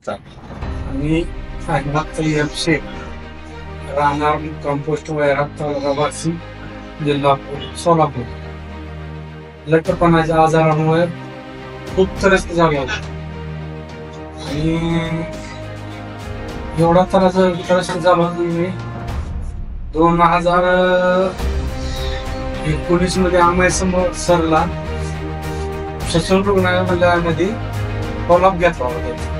आणि अहमद तय्यब शेख राहणार कंपोस्ट वैराग तालुका बार्शी जिल्हा सोलापूर लठ्ठपणाच्या आजारामुळे खूप त्रस्त झाला होता आणि एवढा त्रस्त झाला मी 2019 मध्ये आम्ही सरला ससून रुग्णालयामध्ये फॉलोअप घेतला होता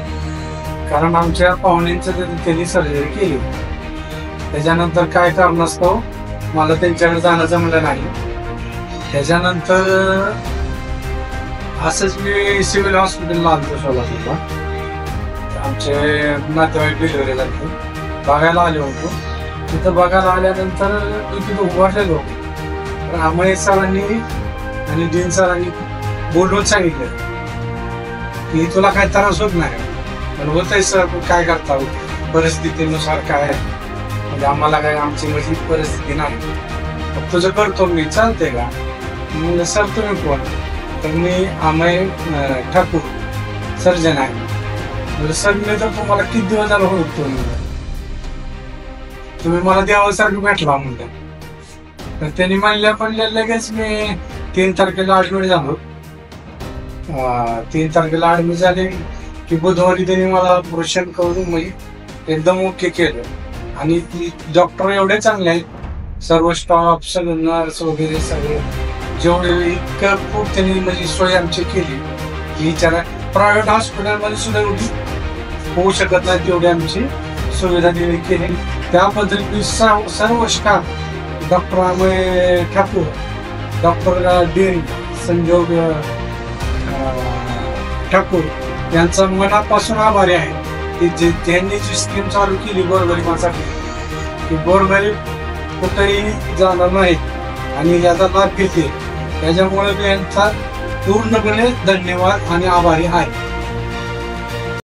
कारण आमच्या पाहुण्यांचं त्यांनी सर्जरी केली. त्याच्यानंतर काय कारणास्तव मला त्यांच्याकडे जाणं जमलं नाही. त्याच्यानंतर असंच मी सिव्हिल हॉस्पिटलला आलतो सोलापूरला. आमचे नातेवाईक डिलिव्हरी झाली बघायला आले होतो. तिथं बघायला आल्यानंतर मी तिथं उभारलेलो तर आमळे सरांनी आणि डीन सरांनी बोलून सांगितलं की तुला काय त्रास होत नाही पण होतंय सर काय करता परिस्थितीनुसार काय म्हणजे आम्हाला काय आमची म्हणजे परिस्थिती नाही तुझं करतो मी चालते का म्हणजे सर तुम्ही कोण तर मी अमय ठाकूर सर्जन आहे म्हणजे सर मी तर तुम्हाला किती दिवस झाला होतो तुम्ही मला देवासारखं भेटला म्हणलं तर त्यांनी म्हणल्या लगेच मी 3 तारखेला ऍडमिट झालो. 3 तारखेला ऍडमिट झाले की बुधवारी त्यांनी मला ऑपरेशन करून म्हणजे एकदम ओके केलं आणि डॉक्टर एवढे चांगले आहेत सर्व स्टाफ सगळे नर्स वगैरे सगळे जेवढे इतकं खूप त्यांनी म्हणजे सोय आमची केली की विचारा प्रायव्हेट हॉस्पिटलमध्ये सुद्धा एवढी होऊ शकत नाही तेवढी आमची सुविधा दिली केली. त्याबद्दल मी सर्व staff doctor Amay Thakur doctor dean संजोग ठाकूर यांचा मनापासून आभारी आहे की त्यांनी जी स्कीम चालू केली गोरगरिबांसाठी की गोरगरीब कुठेही जाणार नाहीत आणि याचा लाभ घेतील त्याच्यामुळे त्यांचा पूर्णपणे धन्यवाद आणि आभारी आहे.